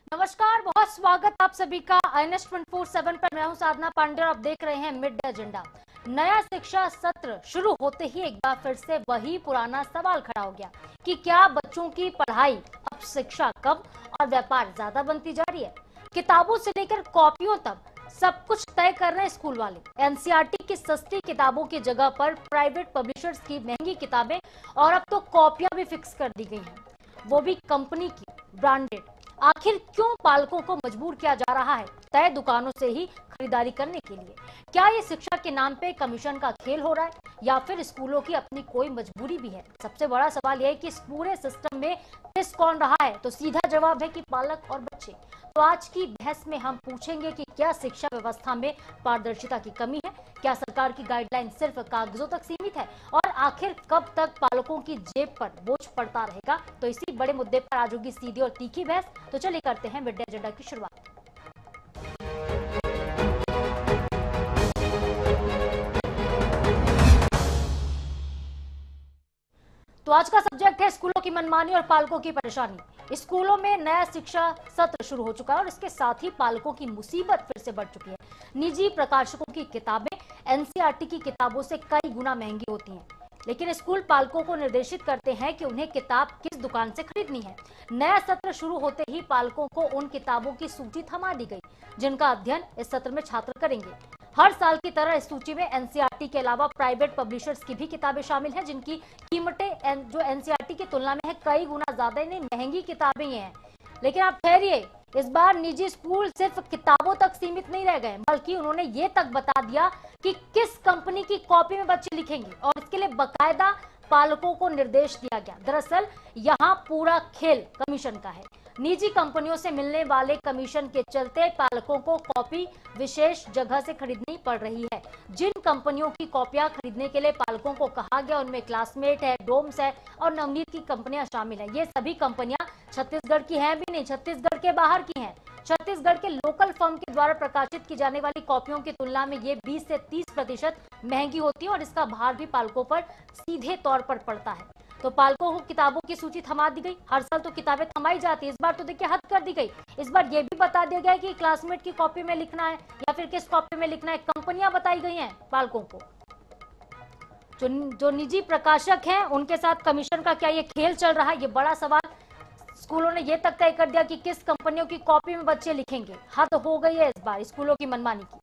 नमस्कार, बहुत स्वागत आप सभी का INS 24/7 पर। मैं हूं साधना पांडे और आप देख रहे हैं मिड डे एजेंडा। नया शिक्षा सत्र शुरू होते ही एक बार फिर से वही पुराना सवाल खड़ा हो गया कि क्या बच्चों की पढ़ाई अब शिक्षा कम और व्यापार ज्यादा बनती जा रही है। किताबों से लेकर कॉपियों तक सब कुछ तय कर रहे हैं स्कूल वाले। एनसीईआरटी की सस्ती किताबों की जगह पर प्राइवेट पब्लिशर्स की महंगी किताबें और अब तो कॉपियां भी फिक्स कर दी गई हैं, वो भी कंपनी की ब्रांडेड। आखिर क्यों पालकों को मजबूर किया जा रहा है तय दुकानों से ही खरीदारी करने के लिए? क्या ये शिक्षा के नाम पे कमीशन का खेल हो रहा है या फिर स्कूलों की अपनी कोई मजबूरी भी है? सबसे बड़ा सवाल यह है कि इस पूरे सिस्टम में किस कौन रहा है, तो सीधा जवाब है कि पालक और बच्चे। तो आज की बहस में हम पूछेंगे कि क्या शिक्षा व्यवस्था में पारदर्शिता की कमी है, क्या सरकार की गाइडलाइन सिर्फ कागजों तक सीमित है और आखिर कब तक पालकों की जेब पर बोझ पड़ता रहेगा। तो इसी बड़े मुद्दे पर आज होगी सीधी और तीखी बहस। तो चलिए करते हैं मिड डे एजेंडा की शुरुआत। तो आज का सब्जेक्ट है स्कूलों की मनमानी और पालकों की परेशानी। स्कूलों में नया शिक्षा सत्र शुरू हो चुका है और इसके साथ ही पालकों की मुसीबत फिर से बढ़ चुकी है। निजी प्रकाशकों की किताबें एनसीईआरटी की किताबों से कई गुना महंगी होती हैं, लेकिन स्कूल पालकों को निर्देशित करते हैं कि उन्हें किताब किस दुकान से खरीदनी है। नया सत्र शुरू होते ही पालकों को उन किताबों की सूची थमा दी गई जिनका अध्ययन इस सत्र में छात्र करेंगे। हर साल की तरह इस सूची में एनसीईआरटी के अलावा प्राइवेट पब्लिशर्स की भी किताबें शामिल हैं, जिनकी कीमतें जो एनसीईआरटी की तुलना में है कई गुना ज्यादा, इन्हें महंगी किताबें ही हैं। लेकिन आप ठहरिए, इस बार निजी स्कूल सिर्फ किताबों तक सीमित नहीं रह गए, बल्कि उन्होंने ये तक बता दिया कि किस कंपनी की कॉपी में बच्चे लिखेंगे और इसके लिए बकायदा पालकों को निर्देश दिया गया। दरअसल यहाँ पूरा खेल कमीशन का है। निजी कंपनियों से मिलने वाले कमीशन के चलते पालकों को कॉपी विशेष जगह से खरीदनी पड़ रही है। जिन कंपनियों की कॉपियां खरीदने के लिए पालकों को कहा गया उनमें क्लासमेट है, डोम्स है और नवनीत की कंपनियां शामिल हैं। ये सभी कंपनियां छत्तीसगढ़ की हैं भी नहीं, छत्तीसगढ़ के बाहर की हैं। छत्तीसगढ़ के लोकल फर्म के द्वारा प्रकाशित की जाने वाली कॉपियों की तुलना में ये 20 से 30% महंगी होती है और इसका भार भी पालकों पर सीधे तौर पर पड़ता है। तो पालकों को किताबों की सूची थमा दी गई। हर साल तो किताबें थमाई जाती है, इस बार तो देखिए हद कर दी गई। इस बार ये भी बता दिया गया है कि क्लासमेट की कॉपी में लिखना है या फिर किस कॉपी में लिखना है। कंपनियां बताई गई हैं पालकों को। जो निजी प्रकाशक हैं उनके साथ कमीशन का क्या ये खेल चल रहा है, ये बड़ा सवाल। स्कूलों ने ये तक तय कर दिया कि किस कंपनियों की कॉपी में बच्चे लिखेंगे। हद हो गई है इस बार स्कूलों की मनमानी की।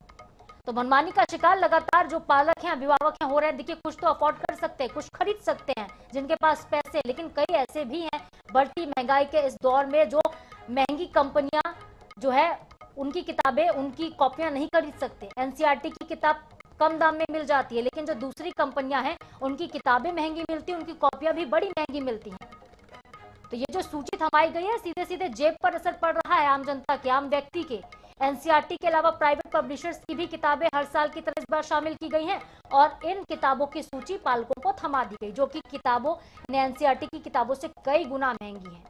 तो मनमानी का शिकार लगातार जो पालक हैं, अभिभावक हैं हो रहे हैं। देखिए, कुछ तो अफोर्ड कर सकते हैं, कुछ खरीद सकते हैं जिनके पास पैसे, लेकिन कई ऐसे भी हैं बढ़ती महंगाई के इस दौर में जो महंगी कंपनियां जो है उनकी किताबें, उनकी कॉपियां नहीं खरीद सकते। एनसीईआरटी की किताब कम दाम में मिल जाती है, लेकिन जो दूसरी कंपनियां हैं उनकी किताबें महंगी मिलती है, उनकी कॉपियां भी बड़ी महंगी मिलती हैं। तो ये जो सूची थमाई गई है, सीधे सीधे जेब पर असर पड़ रहा है आम जनता के, आम व्यक्ति के। एनसीईआरटी के अलावा प्राइवेट पब्लिशर्स की भी किताबें हर साल की तरह इस बार शामिल की गई हैं और इन किताबों की सूची पालकों को थमा दी गई, जो कि किताबों एनसीईआरटी की किताबों से कई गुना महंगी है।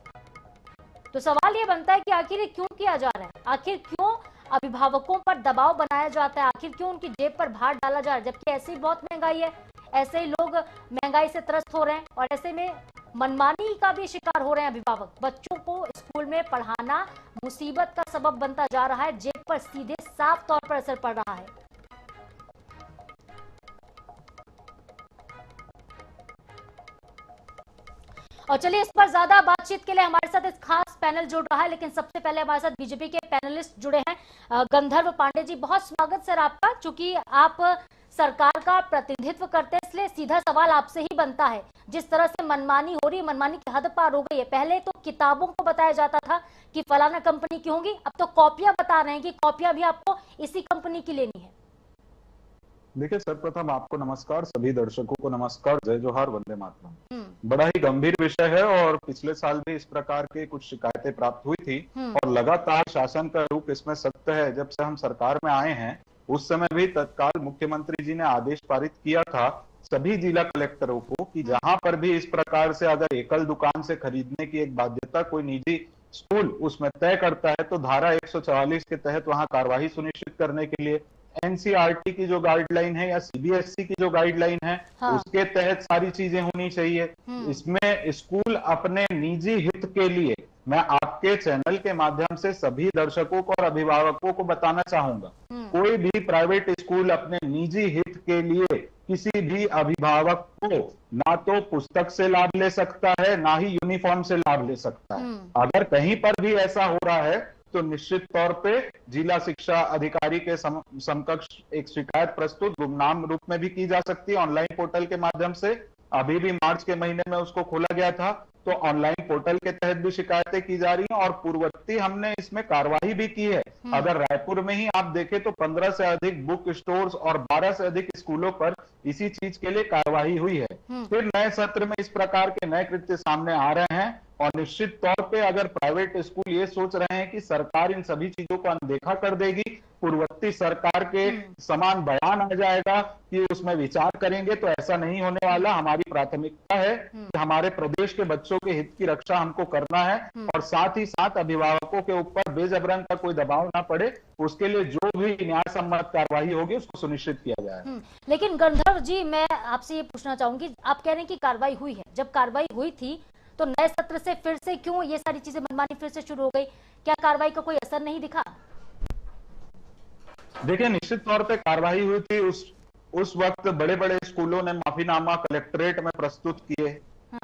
तो सवाल ये बनता है कि आखिर ये क्यों किया जा रहा है, आखिर क्यों अभिभावकों पर दबाव बनाया जाता है, आखिर क्यों उनकी जेब पर भार डाला जा रहा है, जबकि ऐसे ही बहुत महंगाई है, ऐसे ही लोग महंगाई से त्रस्त हो रहे हैं और ऐसे में मनमानी का भी शिकार हो रहे हैं अभिभावक। बच्चों को स्कूल में पढ़ाना मुसीबत का सबब बनता जा रहा है, जेब पर सीधे साफ तौर पर असर पड़ रहा है। और चलिए, इस पर ज्यादा बातचीत के लिए हमारे साथ इस खास पैनल जुड़ रहा है, लेकिन सबसे पहले हमारे साथ बीजेपी के पैनलिस्ट जुड़े हैं। गंधर्व पांडे जी, बहुत स्वागत सर आपका। चूंकि आप सरकार का प्रतिनिधित्व करते हैं, इसलिए सीधा सवाल आपसे ही बनता है। जिस तरह से मनमानी हो रही है, मनमानी की हद पार हो गई है। पहले तो किताबों को बताया जाता था कि फलाना कंपनी की होंगी, अब तो कॉपियां बता रहे हैं कि कॉपियां भी आपको इसी कंपनी की लेनी है। देखिए, सर्वप्रथम आपको नमस्कार, सभी दर्शकों को नमस्कार, जय जोहार, वंदे मातरम। बड़ा ही गंभीर विषय है और पिछले साल भी इस प्रकार की कुछ शिकायतें प्राप्त हुई थी और लगातार शासन का रूप इसमें सत्य है। जब से हम सरकार में आए हैं उस समय भी तत्काल मुख्यमंत्री जी ने आदेश पारित किया था सभी जिला कलेक्टरों को कि जहां पर भी इस प्रकार से अगर एकल दुकान से खरीदने की एक बाध्यता कोई निजी स्कूल उसमें तय करता है तो धारा 144 के तहत वहां कार्यवाही सुनिश्चित करने के लिए एनसीईआरटी की जो गाइडलाइन है या सीबीएसई की जो गाइडलाइन है उसके तहत सारी चीजें होनी चाहिए। इसमें स्कूल अपने निजी हित के लिए, मैं आपके आपके चैनल के माध्यम से सभी दर्शकों को और अभिभावकों को बताना चाहूंगा, कोई भी प्राइवेट स्कूल अपने निजी हित के लिए किसी भी अभिभावक को ना तो पुस्तक से लाभ ले सकता है, ना ही यूनिफॉर्म से लाभ ले सकता है। अगर कहीं पर भी ऐसा हो रहा है तो निश्चित तौर पे जिला शिक्षा अधिकारी के समकक्ष एक शिकायत प्रस्तुत गुमनाम रूप में भी की जा सकती है ऑनलाइन पोर्टल के माध्यम से। अभी भी मार्च के महीने में उसको खोला गया था, तो ऑनलाइन पोर्टल के तहत भी शिकायतें की जा रही हैं और पूर्ववर्ती हमने इसमें कार्रवाई भी की है। अगर रायपुर में ही आप देखें तो 15 से अधिक बुक स्टोर्स और 12 से अधिक स्कूलों पर इसी चीज के लिए कार्रवाई हुई है। फिर नए सत्र में इस प्रकार के नए कृत्य सामने आ रहे हैं और निश्चित तौर पे अगर प्राइवेट स्कूल ये सोच रहे हैं कि सरकार इन सभी चीजों को अनदेखा कर देगी, पूर्ववर्ती सरकार के समान बयान आ जाएगा कि उसमें विचार करेंगे, तो ऐसा नहीं होने वाला। हमारी प्राथमिकता है कि हमारे प्रदेश के बच्चों के हित की रक्षा हमको करना है और साथ ही साथ अभिभावकों के ऊपर बेजबरन का कोई दबाव ना पड़े, उसके लिए जो भी न्याय सम्मत कार्रवाई होगी उसको सुनिश्चित किया जाए। लेकिन गंधर्व जी, मैं आपसे ये पूछना चाहूंगी, आप कह रहे हैं कि कार्रवाई हुई है, जब कार्रवाई हुई थी तो नए सत्र से फिर से क्यों ये सारी चीजें मनमानी फिर से शुरू हो गई? क्या कार्रवाई का कोई असर नहीं दिखा? देखिए, निश्चित तौर पे कार्रवाई हुई थी। उस वक्त बड़े बड़े स्कूलों ने माफीनामा कलेक्ट्रेट में प्रस्तुत किए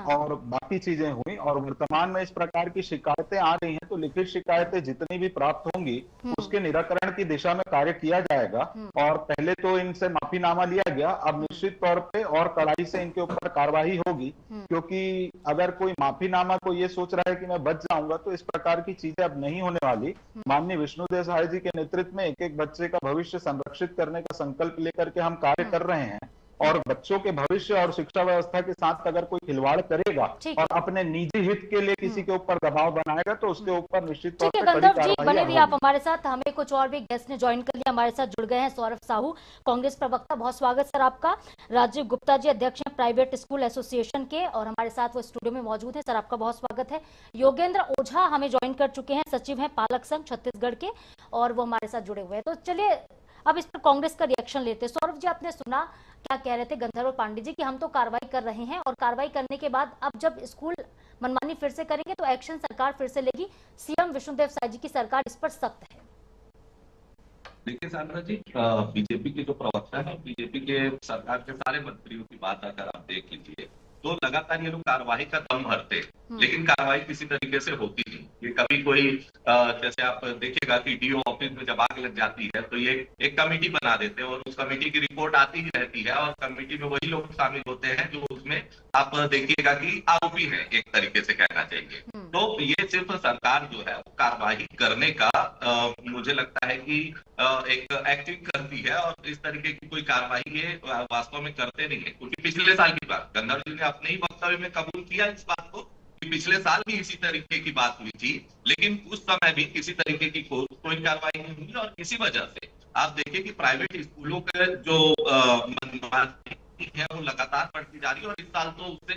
और बाकी चीजें हुई और वर्तमान में इस प्रकार की शिकायतें आ रही हैं, तो लिखित शिकायतें जितनी भी प्राप्त होंगी उसके निराकरण की दिशा में कार्य किया जाएगा। और पहले तो इनसे माफीनामा लिया गया, अब निश्चित तौर पे और कड़ाई से इनके ऊपर कार्रवाई होगी, क्योंकि अगर कोई माफीनामा को ये सोच रहा है कि मैं बच जाऊंगा तो इस प्रकार की चीजें अब नहीं होने वाली। माननीय विष्णुदेव साय जी के नेतृत्व में एक एक बच्चे का भविष्य संरक्षित करने का संकल्प लेकर के हम कार्य कर रहे हैं और बच्चों के भविष्य और शिक्षा व्यवस्था के साथ अगर कोई खिलवाड़ करेगा और अपने निजी हित के लिए किसी के ऊपर दबाव बनाएगा तो उसके ऊपर निश्चित तौर पर कड़ी कार्रवाई होगी। बने रहिए आप हमारे साथ। हमें कुछ और भी गेस्ट ने ज्वाइन कर लिया, हमारे साथ जुड़ गए हैं सौरभ साहू, कांग्रेस प्रवक्ता। बहुत स्वागत सर आपका। राजीव गुप्ता जी अध्यक्ष हैं प्राइवेट स्कूल एसोसिएशन के और हमारे साथ वो स्टूडियो में मौजूद है। सर आपका बहुत स्वागत है। योगेंद्र ओझा हमें ज्वाइन कर चुके हैं, सचिव है पालक संघ छत्तीसगढ़ के, और वो हमारे साथ जुड़े हुए हैं। तो चलिए अब इस पर कांग्रेस का रिएक्शन लेते हैं। सौरभ जी, आपने सुना क्या कह रहे थे गंधर्व पांडे जी कि हम तो कार्रवाई कर रहे हैं और कार्रवाई करने के बाद अब जब स्कूल मनमानी फिर से करेंगे तो एक्शन सरकार फिर से लेगी। सीएम विष्णुदेव साय जी की सरकार इस पर सख्त है। देखिए साधना जी, बीजेपी के जो प्रवक्ता है, बीजेपी के सरकार के सारे मंत्रियों की बात अगर आप देख लीजिए तो लगातार ये लोग कार्रवाई का दम भरते, लेकिन कार्रवाई किसी तरीके से होती नहीं। ये कभी कोई जैसे आप देखिएगा कि डीओ ऑफिस में जब आग लग जाती है तो ये एक कमेटी बना देते हैं और उस कमेटी की रिपोर्ट आती ही रहती है और कमेटी में वही लोग शामिल होते हैं जो उसमें आप देखिएगा कि आरोपी है, एक तरीके से कहना चाहिए। तो ये सिर्फ सरकार जो है वो कार्रवाई करने का मुझे लगता है कि एक एक्टिंग करती है और इस तरीके की कोई कार्रवाई ये वास्तव में करते नहीं है। क्योंकि पिछले साल की बात गंधर्व जी ने अपने ही वक्तव्य में कबूल किया इस बात को कि पिछले साल भी इसी तरीके की बात हुई थी, लेकिन उस समय भी किसी तरीके की कोई कार्रवाई नहीं हुई और इसी वजह से आप देखिए कि प्राइवेट स्कूलों के जो मनमानी है वो लगातार बढ़ती जा रही है और इस साल तो उससे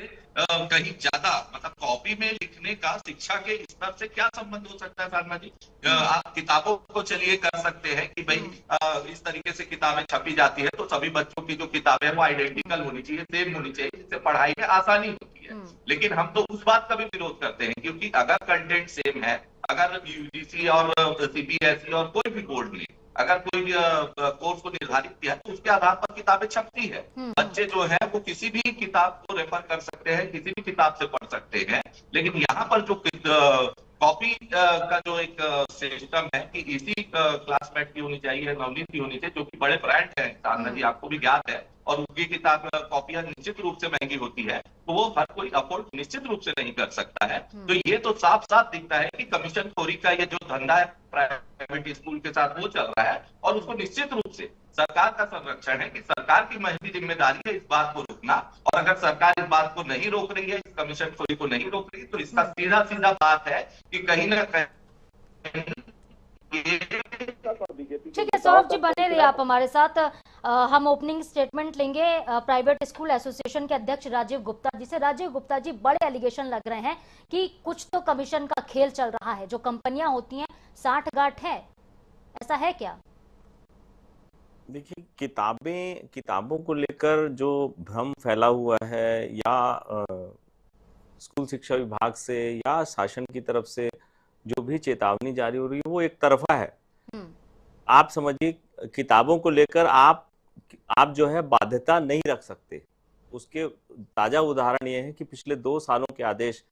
कहीं ज्यादा, मतलब कॉपी में लिखने का शिक्षा के स्तर से क्या संबंध हो सकता है साधना जी? आप किताबों को चलिए कर सकते हैं कि भाई इस तरीके से किताबें छपी जाती है तो सभी बच्चों की जो किताबें वो आइडेंटिकल होनी चाहिए, सेम होनी चाहिए, जिससे पढ़ाई में आसानी होती है। लेकिन हम तो उस बात का भी विरोध करते हैं क्योंकि अगर कंटेंट सेम है, अगर यूजीसी और सीबीएसई और कोई भी बोर्ड ने अगर कोई कोर्स को निर्धारित किया तो उसके आधार पर किताबें छपती है। बच्चे जो है वो किसी भी किताब को रेफर कर सकते हैं, किसी भी किताब से पढ़ सकते हैं, लेकिन यहाँ पर जो कॉपी का जो एक सिस्टम है कि इसी क्लासमेट की होनी चाहिए, नवनीत की होनी चाहिए, जो कि बड़े ब्रांड है साधना जी, आपको भी ज्ञात है, और उनकी किताब कॉपियां निश्चित रूप से महंगी होती है, तो वो हर कोई अफोर्ड निश्चित रूप से नहीं कर सकता है। तो ये तो साफ साफ दिखता है कि कमीशन खोरी का ये जो धंधा है प्राइवेट स्कूल के साथ वो चल रहा है और उसको निश्चित रूप से सरकार का संरक्षण है कि सरकार की महंगी जिम्मेदारी है इस बात को रोकना, और अगर सरकार इस बात को नहीं रोक रही है, इस कमीशन खोरी को नहीं रोक रही, तो इसका सीधा सीधा बात है कि कहीं ना कहीं। ठीक है सौरभ जी, बने रहिए आप हमारे साथ। हम ओपनिंग स्टेटमेंट लेंगे प्राइवेट स्कूल एसोसिएशन के अध्यक्ष राजीव गुप्ता जी से। राजीव गुप्ता जी, बड़े एलिगेशन लग रहे हैं कि कुछ तो कमीशन का खेल चल रहा है, जो कंपनियां होती हैं साठगांठ है, ऐसा है क्या? देखिए, किताबों को लेकर जो भ्रम फैला हुआ है या स्कूल शिक्षा विभाग से या शासन की तरफ से जो भी चेतावनी जारी हो रही है वो एक तरफा है। हम्म, आप समझिए, किताबों को लेकर आप जो है बाध्यता नहीं रख सकते। उसके ताजा उदाहरण ये है कि पिछले 2 सालों के आदेश,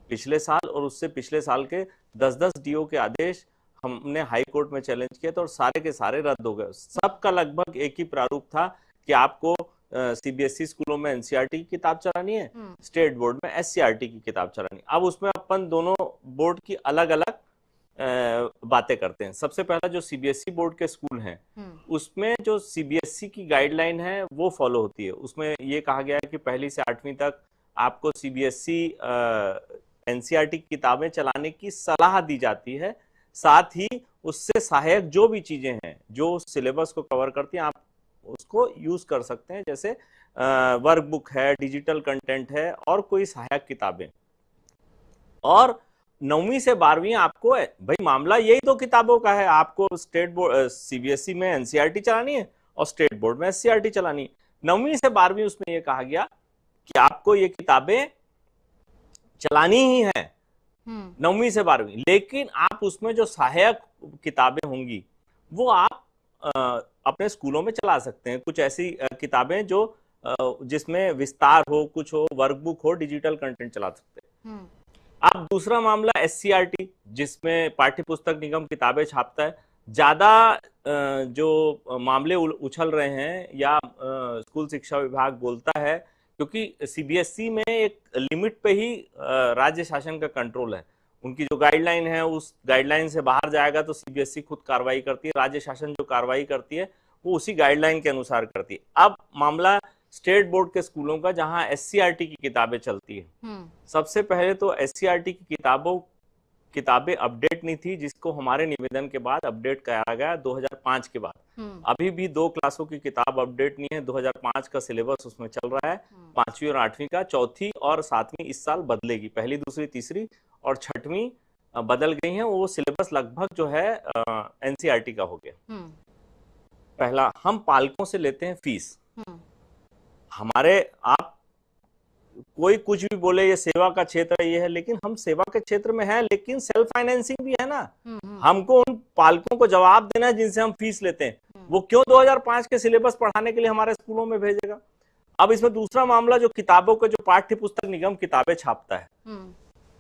पिछले साल और उससे पिछले साल के 10-10 डीओ के आदेश हमने हाई कोर्ट में चैलेंज किए थे और सारे के सारे रद्द हो गए। सबका लगभग एक ही प्रारूप था कि आपको सीबीएसई स्कूलों में एनसीईआरटी की किताब चलानी है, स्टेट बोर्ड में एससीईआरटी की किताब चलानी है। अब उसमें अपन दोनों बोर्ड की अलग अलग बातें करते हैं। सबसे पहला जो सीबीएसई बोर्ड के स्कूल हैं उसमें जो सीबीएसई की गाइडलाइन है वो फॉलो होती है। उसमें ये कहा गया है कि 1ली से 8वीं तक आपको सीबीएसई एनसीईआरटी की किताबें चलाने की सलाह दी जाती है। साथ ही उससे सहायक जो भी चीजें हैं जो सिलेबस को कवर करती हैं आप उसको यूज कर सकते हैं, जैसे वर्कबुक है, डिजिटल कंटेंट है और कोई सहायक किताबें। और 9वीं से 12वीं आपको भाई मामला यही तो किताबों का है, आपको स्टेट बोर्ड सीबीएसई में एनसीईआरटी चलानी है और स्टेट बोर्ड में एससीईआरटी चलानी है। 9वीं से 12वीं उसमें यह कहा गया कि आपको ये किताबें चलानी ही है 9वीं से 12वीं, लेकिन आप उसमें जो सहायक किताबें होंगी वो आप अपने स्कूलों में चला सकते हैं। कुछ ऐसी किताबें जो जिसमें विस्तार हो, कुछ हो, वर्कबुक हो, डिजिटल कंटेंट चला सकते हैं। अब दूसरा मामला एससीईआरटी, जिसमें पाठ्य पुस्तक निगम किताबें छापता है। ज्यादा जो मामले उछल रहे हैं या स्कूल शिक्षा विभाग बोलता है, क्योंकि सीबीएसई में एक लिमिट पे ही राज्य शासन का कंट्रोल है। उनकी जो गाइडलाइन है उस गाइडलाइन से बाहर जाएगा तो सीबीएसई खुद कार्रवाई करती है, राज्य शासन जो कार्रवाई करती है वो उसी गाइडलाइन के अनुसार करती है। अब मामला स्टेट बोर्ड के स्कूलों का जहां एससीईआरटी की किताबें चलती है। सबसे पहले तो एससीईआरटी की किताबें अपडेट नहीं थी, जिसको हमारे निवेदन के बाद अपडेट कराया गया 2005 के बाद। अभी भी 2 क्लासों की किताब अपडेट नहीं है। 2005 का सिलेबस उसमें चल रहा है, 5वीं और 8वीं का। 4थी और 7वीं इस साल बदलेगी, 1ली, 2री, 3री और 6वीं बदल गई हैं। वो सिलेबस लगभग जो है एनसीईआरटी का हो गया। पहला, हम पालकों से लेते हैं फीस। हमारे आप कोई कुछ भी बोले ये सेवा का क्षेत्र ये है, लेकिन हम सेवा के क्षेत्र में हैं, लेकिन सेल्फ फाइनेंसिंग भी है ना। हमको उन पालकों को जवाब देना है जिनसे हम फीस लेते हैं। वो क्यों 2005 के सिलेबस पढ़ाने के लिए हमारे स्कूलों में भेजेगा। अब इसमें दूसरा मामला, जो किताबों के जो पाठ्य पुस्तक निगम किताबें छापता है,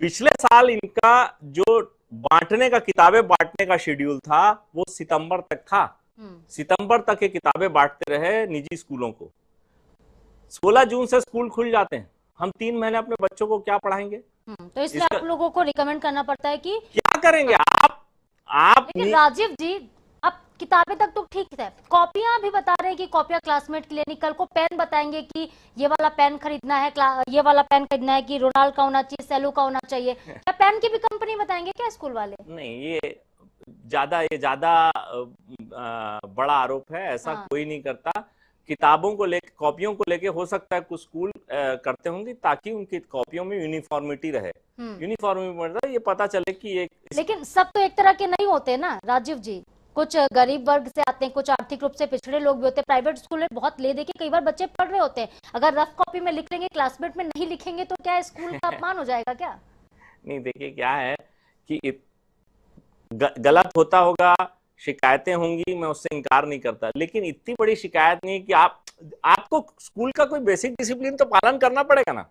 पिछले साल इनका जो किताबें बांटने का शेड्यूल था वो सितंबर तक था। सितंबर तक ये किताबें बांटते रहे निजी स्कूलों को। 16 जून से स्कूल खुल जाते हैं। हम 3 महीने अपने बच्चों को क्या पढ़ाएंगे? तो इसलिए आप लोगों को रिकमेंड करना पड़ता है कि क्या करेंगे आप। लेकिन राजीव जी, अब किताबें तक तो ठीक है, कॉपियां भी बता रहे हैं कि कॉपियां क्लासमेट के लिए नहीं, कल को पेन बताएंगे कि ये वाला पेन खरीदना है, ये वाला पेन खरीदना है कि रोनाल्ड का होना चाहिए, सेलो का होना चाहिए। क्या पेन की भी कंपनी बताएंगे क्या स्कूल वाले? नहीं, ये ज्यादा बड़ा आरोप है। ऐसा कोई नहीं करता। किताबों को लेकर, कॉपियों को लेकर हो सकता है कुछ स्कूल करते होंगे ताकि उनकी कॉपियों में यूनिफॉर्मिटी रहे। यूनिफॉर्मिटी मतलब ये पता चले कि एक, लेकिन सब तो एक तरह के नहीं होते ना राजीव जी। कुछ गरीब वर्ग से आते हैं, कुछ आर्थिक रूप से पिछड़े लोग भी होते हैं। प्राइवेट स्कूल में बहुत ले देके कई बार बच्चे पढ़ रहे होते हैं। अगर रफ कॉपी में लिख लेंगे, क्लासमेट में नहीं लिखेंगे तो क्या स्कूल का अपमान हो जाएगा क्या? नहीं, देखिए क्या है कि गलत होता होगा, शिकायतें होंगी, मैं उससे इनकार नहीं करता, लेकिन इतनी बड़ी शिकायत नहीं कि आपको स्कूल का कोई बेसिक डिसिप्लिन तो पालन करना पड़ेगा ना।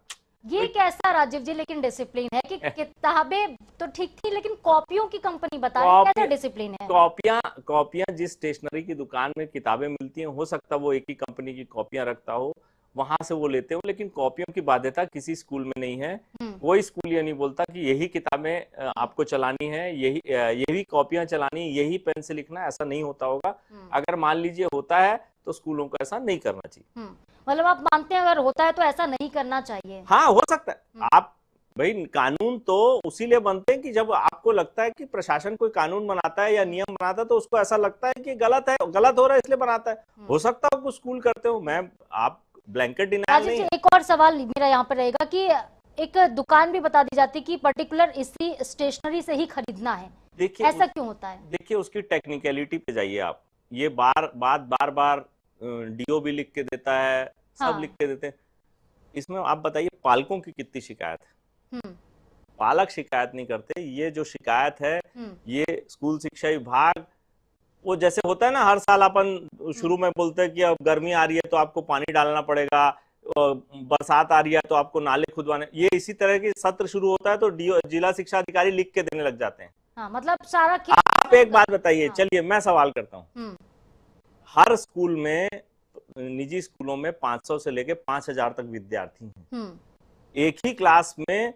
ये कैसा राजीव जी लेकिन डिसिप्लिन है कि किताबें तो ठीक थी लेकिन कॉपियों की कंपनी बता रही है, कैसा डिसिप्लिन है? कॉपियां जिस स्टेशनरी की दुकान में किताबें मिलती हैं, हो सकता है वो एक ही कंपनी की कॉपियां रखता हो, वहां से वो लेते हो, लेकिन कॉपियों की बाध्यता किसी स्कूल में नहीं है। कोई स्कूल ये नहीं बोलता कि यही किताबें आपको चलानी है, यही कॉपियां चलानी, यही पेन से लिखना, ऐसा नहीं होता होगा। अगर मान लीजिए होता है तो स्कूलों को ऐसा नहीं करना चाहिए। मतलब आप मानते हैं अगर होता है तो ऐसा नहीं करना चाहिए? हाँ, हो सकता है। आप भाई, कानून तो उसी लिए बनते हैं कि जब आपको लगता है कि प्रशासन कोई कानून बनाता है या नियम बनाता है तो उसको ऐसा लगता है कि गलत हो रहा है इसलिए बनाता है। हो सकता है कुछ स्कूल करते हो, आप ब्लैंकेट डिनायल नहीं है। एक और सवाल मेरा यहाँ पर रहेगा कि एक दुकान भी बता दी जाती है कि पर्टिकुलर इसी स्टेशनरी से ही खरीदना है। देखिए ऐसा क्यों होता है? देखिए उसकी टेक्निकलिटी पे जाइए आप। ये बार डीओ भी लिख के देता है, सब लिख के देते हैं। इसमें आप बताइए पालकों की कितनी शिकायत है? पालक शिकायत नहीं करते। ये जो शिकायत है ये स्कूल शिक्षा विभाग, वो जैसे होता है ना हर साल अपन शुरू में बोलते हैं कि अब गर्मी आ रही है तो आपको पानी डालना पड़ेगा, बरसात आ रही है तो आपको नाले खुदवाने, ये इसी तरह की सत्र शुरू होता है तो जिला शिक्षा अधिकारी लिख के देने लग जाते हैं। हाँ, मतलब सारा आप एक बात बताइए, चलिए मैं सवाल करता हूँ, हर स्कूल में, निजी स्कूलों में 500 से लेके 5000 तक विद्यार्थी हैं। एक ही क्लास में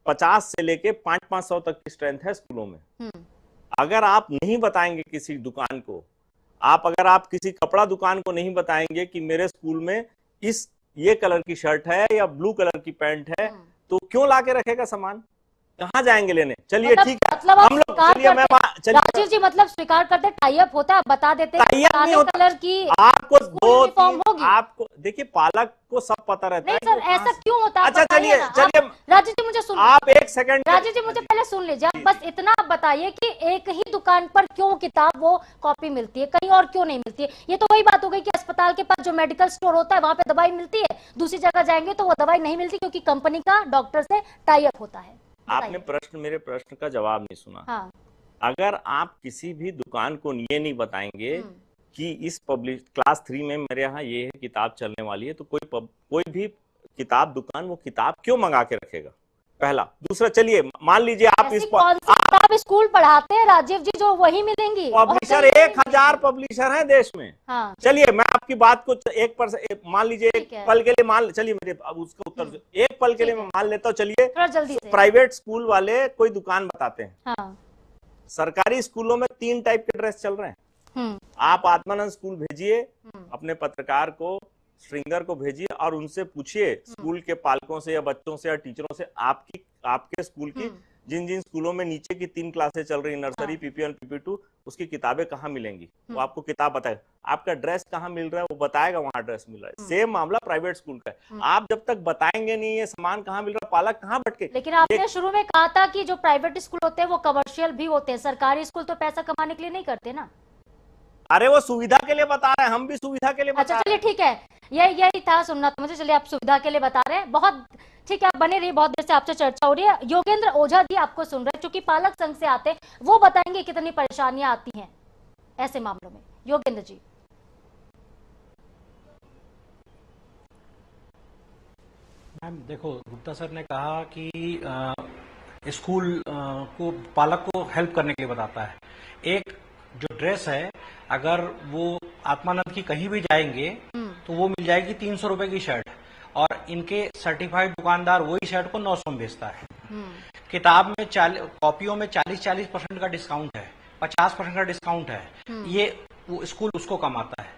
50 से लेके 500 तक की स्ट्रेंथ है स्कूलों में। अगर आप नहीं बताएंगे किसी दुकान को, अगर आप किसी कपड़ा दुकान को नहीं बताएंगे कि मेरे स्कूल में ये कलर की शर्ट है या ब्लू कलर की पैंट है, तो क्यों लाके रखेगा सामान, कहाँ जाएंगे लेने? चलिए ठीक है, मतलब हम लोग राजीव जी मतलब स्वीकार करते, टाई अप होता है, बता देते हैं कलर की आपको यूनिफॉर्म होगी। आपको देखिए, पालक को सब पता रहता है। नहीं सर, ऐसा क्यों होता है? अच्छा चलिए राजीव जी मुझे सुन, आप एक सेकंड, राजीव जी मुझे पहले सुन लीजिए, आप बस इतना बताइए कि एक ही दुकान पर क्यों किताब वो कॉपी मिलती है, कहीं और क्यों नहीं मिलती है? ये तो वही बात हो गई कि अस्पताल के पास जो मेडिकल स्टोर होता है वहां पे दवाई मिलती है, दूसरी जगह जाएंगे तो वो दवाई नहीं मिलती क्योंकि कंपनी का डॉक्टर से टाई अप होता है। आपने मेरे प्रश्न का जवाब नहीं सुना। हाँ। अगर आप किसी भी दुकान को ये नहीं बताएंगे कि इस पब्लिश क्लास 3 में मेरे यहाँ ये है किताब चलने वाली है, तो कोई भी किताब दुकान वो किताब क्यों मंगा के रखेगा? पहला। दूसरा, चलिए मान लीजिए आप इस किताब स्कूल पढ़ाते हैं राजीव जी जो वही मिलेंगी, पब्लिशर 1000 पब्लिशर हैं देश में। हाँ। चलिए मैं आपकी बात को मान लीजिए एक पल के लिए चलिए मेरे अब उसका उत्तर एक पल के लिए मैं मान लेता हूँ। चलिए जल्दी से, प्राइवेट स्कूल वाले कोई दुकान बताते हैं। हाँ। सरकारी स्कूलों में 3 टाइप के ड्रेस चल रहे हैं। आप आत्मानंद स्कूल भेजिए, अपने पत्रकार को, श्रृंगर को भेजिए और उनसे पूछिए स्कूल के पालकों से या बच्चों से या टीचरों से, आपके स्कूल की जिन जिन स्कूलों में नीचे की 3 क्लासें चल रही, नर्सरी, PP1, PP2, उसकी किताबें कहाँ मिलेंगी, वो आपको किताब बताएगा। आपका ड्रेस कहाँ मिल रहा है वो बताएगा, वहां ड्रेस मिल रहा है। सेम मामला प्राइवेट स्कूल का है। आप जब तक बताएंगे नहीं ये सामान कहाँ मिल रहा है, पालक कहाँ भटके। लेकिन आपने शुरू में कहा था कि जो प्राइवेट स्कूल होते हैं वो कमर्शियल भी होते हैं, सरकारी स्कूल तो पैसा कमाने के लिए नहीं करते ना। अरे वो सुविधा के लिए बता रहे हैं, हम भी सुविधा के लिए बता रहे हैं। चलिए ठीक है, यही था सुनना तो मुझे। चलिए आप सुविधा के लिए बता रहे हैं, बहुत ठीक है, आप बने रहिए, बहुत देर से आपसे चर्चा हो रही है। योगेंद्र ओझा जी आपको सुन रहे हैं, क्योंकि पालक संघ से आते हैं, वो बताएंगे कितनी परेशानियां आती हैं ऐसे मामलों में। योगेंद्र जी। मैम देखो, गुप्ता सर ने कहा कि स्कूल को पालक को हेल्प करने के लिए बताता है। एक जो ड्रेस है, अगर वो आत्मानंद की कहीं भी जाएंगे तो वो मिल जाएगी 300 रुपए की शर्ट, और इनके सर्टिफाइड दुकानदार वही शर्ट को 900 में बेचता है। किताब में कॉपियों में 40% का डिस्काउंट है, 50% का डिस्काउंट है, ये वो स्कूल उसको कमाता है।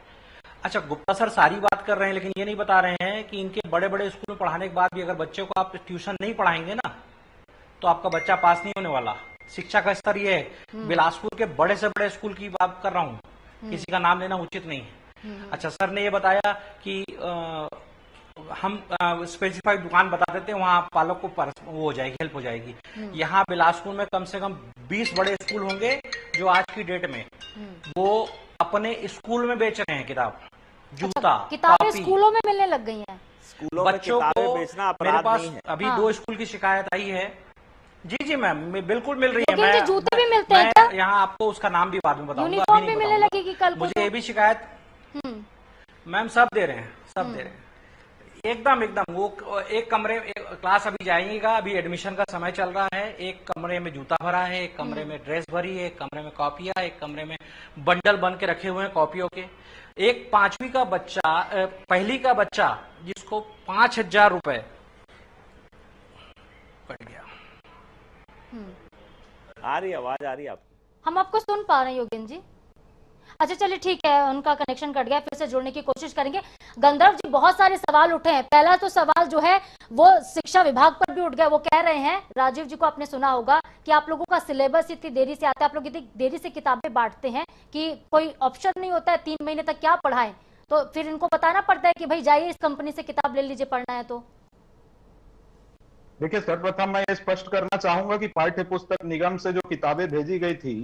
अच्छा, गुप्ता सर सारी बात कर रहे हैं, लेकिन ये नहीं बता रहे हैं कि इनके बड़े बड़े स्कूल में पढ़ाने के बाद भी अगर बच्चे को आप ट्यूशन नहीं पढ़ाएंगे ना, तो आपका बच्चा पास नहीं होने वाला। शिक्षा का स्तर ये है। बिलासपुर के बड़े से बड़े स्कूल की बात कर रहा हूँ, किसी का नाम लेना उचित नहीं है। अच्छा, सर ने ये बताया कि हम स्पेसिफाइड दुकान बता देते हैं, वहां पालक को वो हो जाएगी, हेल्प हो जाएगी। यहाँ बिलासपुर में कम से कम 20 बड़े स्कूल होंगे जो आज की डेट में वो अपने स्कूल में बेच रहे हैं किताब, जूता, किताबें स्कूलों में मिलने लग गई हैं। स्कूलों में किताबें बेचना अपराध नहीं है। अभी 2 स्कूल की शिकायत आई है। जी मैम, बिल्कुल मिल रही है। मैं जूते भी मिलते हैं क्या? यहाँ आपको उसका नाम भी बाद में बताऊंगा, यूनिफॉर्म भी मिलने लगेगी कल को। मुझे ये भी शिकायत, मैम सब दे रहे हैं, सब दे रहे हैं, एकदम वो एक कमरे, क्लास अभी जाएगा, अभी एडमिशन का समय चल रहा है, एक कमरे में जूता भरा है, एक कमरे में ड्रेस भरी है, एक कमरे में कॉपियां, एक कमरे में बंडल बन के रखे हुए हैं कॉपियों के। एक 5वीं का बच्चा, पहली का बच्चा जिसको 5000 रुपए पड़ गया। आ रही आवाज, आ रही है आपको? हम आपको सुन पा रहे हैं योगेंद्र जी। अच्छा चलिए ठीक है, उनका कनेक्शन कट गया, फिर से जोड़ने की कोशिश करेंगे। गंधर्व जी, बहुत सारे सवाल उठे हैं। पहला तो सवाल जो है वो शिक्षा विभाग पर भी उठ गया। वो कह रहे हैं, राजीव जी को आपने सुना होगा कि आप लोगों का सिलेबस इतनी देरी से आता है, आप लोग इतनी देरी से किताबें बांटते हैं कि कोई ऑप्शन नहीं होता है 3 महीने तक क्या पढ़ाएं, तो फिर इनको बताना पड़ता है कि भाई जाइए इस कंपनी से किताब ले लीजिए, पढ़ना है तो। देखिए, सर्वप्रथम मैं ये स्पष्ट करना चाहूंगा कि पाठ्य पुस्तक निगम से जो किताबें भेजी गई थी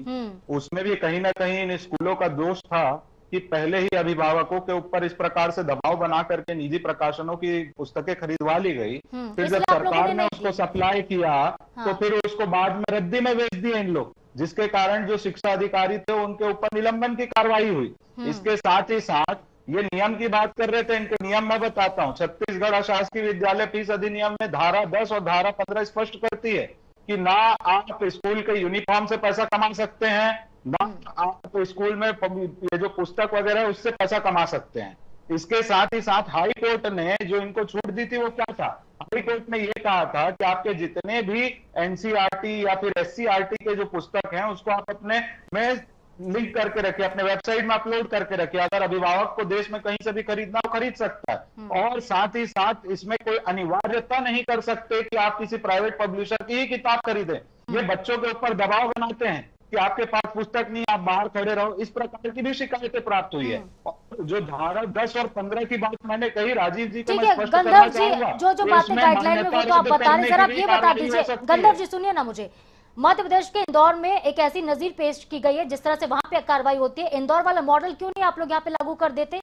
उसमें भी कहीं ना कहीं इन स्कूलों का दोष था कि पहले ही अभिभावकों के ऊपर इस प्रकार से दबाव बना करके निजी प्रकाशनों की पुस्तकें खरीदवा ली गई, फिर जब सरकार ने उसको सप्लाई किया तो फिर उसको बाद में रद्दी में बेच दिए इन लोग, जिसके कारण जो शिक्षा अधिकारी थे उनके ऊपर निलंबन की कार्रवाई हुई। इसके साथ ही साथ ये नियम की बात कर रहे थे, इनके नियम मैं बताता हूँ। छत्तीसगढ़ अशासकीय विद्यालय फीस अधिनियम में धारा 10 और धारा 15 स्पष्ट करती है कि ना आप स्कूल के यूनिफॉर्म से पैसा कमा सकते हैं, ना आप स्कूल में ये जो पुस्तक वगैरह है उससे पैसा कमा सकते हैं। इसके साथ ही साथ हाई कोर्ट ने जो इनको छूट दी थी वो क्या था? हाई कोर्ट ने ये कहा था कि आपके जितने भी एनसीईआरटी या फिर एससीईआरटी के जो पुस्तक हैं उसको आप अपने में लिंक करके रखिए, अपने वेबसाइट में अपलोड करके रखिए। अगर अभिभावक को देश में कहीं से भी खरीदना हो खरीद सकता है। और साथ ही साथ इसमें कोई अनिवार्यता नहीं कर सकते कि आप किसी प्राइवेट पब्लिशर की ही किताब खरीदें। ये बच्चों के ऊपर दबाव बनाते हैं कि आपके पास पुस्तक नहीं, आप बाहर खड़े रहो। इस प्रकार की भी शिकायतें प्राप्त हुई है। और जो धारा 10 और 15 की बात मैंने कही, राजीव जी को मैं स्पष्ट करना चाहूंगा, जो बातें गाइडलाइन में वो तो आप बता रहे, सर आप ये बता दीजिए गंधर्व जी, सुनिए ना मुझे। मध्य प्रदेश के इंदौर में एक ऐसी नजीर पेश की गई है, जिस तरह से वहां पे कार्रवाई होती है, इंदौर वाला मॉडल क्यों नहीं आप लोग यहाँ पे लागू कर देते?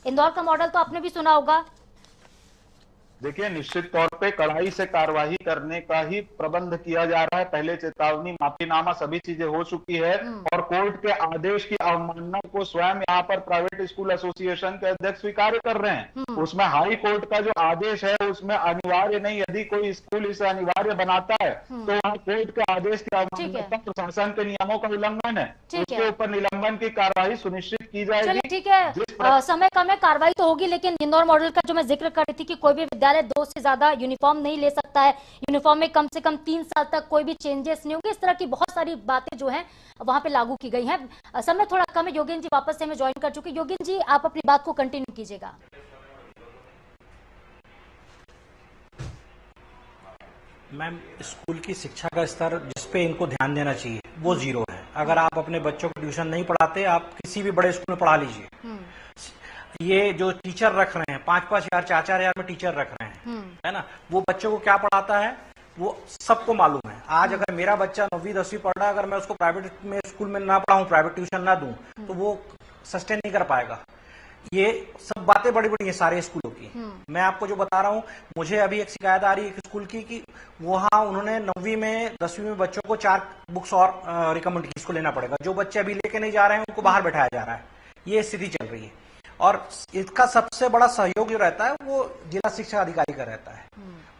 इंदौर का मॉडल तो आपने भी सुना होगा। देखिए, निश्चित तौर पे कड़ाई से कार्रवाई करने का ही प्रबंध किया जा रहा है। पहले चेतावनी, माफीनामा, सभी चीजें हो चुकी है और कोर्ट के आदेश की अवमानना को स्वयं यहाँ पर प्राइवेट स्कूल एसोसिएशन के अध्यक्ष स्वीकार कर रहे हैं। उसमें हाई कोर्ट का जो आदेश है उसमें अनिवार्य नहीं, यदि कोई स्कूल इसे अनिवार्य बनाता है तो वहाँ कोर्ट के आदेश की अवमानना प्रशासन के नियमों का उल्लंघन है, उसके ऊपर निलंबन की कार्रवाई सुनिश्चित की जाएगी। ठीक है, समय कम है, कार्रवाई तो होगी, लेकिन इंदौर मॉडल का जो मैं जिक्र कर रही थी कि कोई भी विद्यालय 2 से ज्यादा यूनिफॉर्म नहीं ले सकता है, यूनिफॉर्म में कम से कम 3 साल तक कोई भी चेंजेस नहीं होंगे, इस तरह की बहुत सारी बातें जो हैं वहां पे लागू की गई हैं। समय थोड़ा कम है, योगेंद्र जी वापस से हमें ज्वाइन कर चुके। योगेंद्र जी, आप अपनी बात को कंटिन्यू कीजिएगा। मैम, स्कूल की शिक्षा का स्तर जिस पे इनको ध्यान देना चाहिए वो 0 है। अगर आप अपने बच्चों को ट्यूशन नहीं पढ़ाते, आप किसी भी बड़े स्कूल में पढ़ा लीजिए। ये जो टीचर रख रहे हैं, 5-5 हजार 4-4 हजार में टीचर रख रहे हैं, है ना, वो बच्चों को क्या पढ़ाता है वो सबको मालूम है। आज अगर मेरा बच्चा 9वीं 10वीं पढ़ रहा है, अगर मैं उसको प्राइवेट में स्कूल में ना पढ़ाऊं, प्राइवेट ट्यूशन ना दूं, तो वो सस्टेन नहीं कर पाएगा। ये सब बातें बड़ी बड़ी है सारे स्कूलों की। मैं आपको जो बता रहा हूँ, मुझे अभी एक शिकायत आ रही है एक स्कूल की कि वहां उन्होंने 9वीं में 10वीं में बच्चों को 4 बुक्स और रिकमेंड की, इसको लेना पड़ेगा। जो बच्चे अभी लेके नहीं जा रहे हैं उनको बाहर बैठाया जा रहा है। ये स्थिति चल रही है और इसका सबसे बड़ा सहयोग जो रहता है वो जिला शिक्षा अधिकारी का रहता है।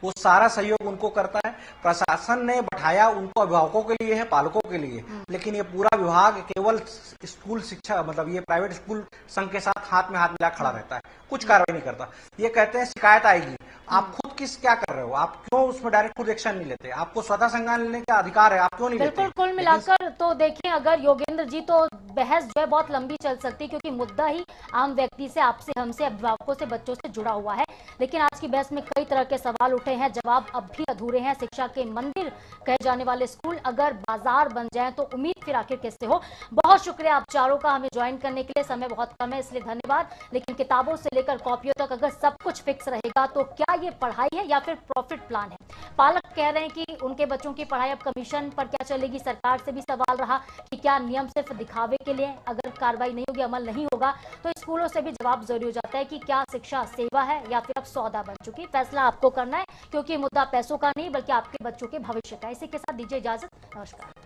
वो सारा सहयोग उनको करता है। प्रशासन ने बैठाया उनको अभिभावकों के लिए है, पालकों के लिए, लेकिन ये पूरा विभाग केवल स्कूल शिक्षा, मतलब ये प्राइवेट स्कूल संघ के साथ हाथ में हाथ मिला खड़ा रहता है, कुछ कार्रवाई नहीं करता। ये कहते हैं शिकायत आएगी, आप खुद क्या कर रहे हो, आप क्यों उसमें डायरेक्ट खुद एक्शन नहीं लेते? आपको स्वतः संज्ञान लेने का अधिकार है, आप क्यों नहीं लेते? बिल्कुल, कुल मिलाकर तो देखिए, अगर योगेंद्र जी, तो बहस जो है बहुत लंबी चल सकती है, क्योंकि मुद्दा ही आम व्यक्ति से, आपसे, हमसे, अभिभावकों से, बच्चों से जुड़ा हुआ है। लेकिन आज की बहस में कई तरह के सवाल उठे हैं, जवाब अब भी अधूरे हैं। शिक्षा के मंदिर कहे जाने वाले स्कूल अगर बाजार बन जाए तो उम्मीद फिर आखिर किससे हो। बहुत शुक्रिया आप चारों का हमें ज्वाइन करने के लिए। समय बहुत कम है इसलिए धन्यवाद। लेकिन किताबों से लेकर कॉपियों तक अगर सब कुछ फिक्स रहेगा तो क्या ये पढ़ाई है या फिर प्रॉफिट प्लान है? पालक कह रहे हैं कि उनके बच्चों की पढ़ाई अब कमीशन पर क्या चलेगी। सरकार से भी सवाल रहा कि क्या नियम सिर्फ दिखावे के लिए, अगर कार्रवाई नहीं होगी, अमल नहीं होगा, तो स्कूलों से भी जवाब जरूरी हो जाता है कि क्या शिक्षा सेवा है या फिर अब सौदा बन चुकी। फैसला आपको करना है, क्योंकि मुद्दा पैसों का नहीं बल्कि आपके बच्चों के भविष्य का। इसी के साथ दीजिए इजाजत, नमस्कार।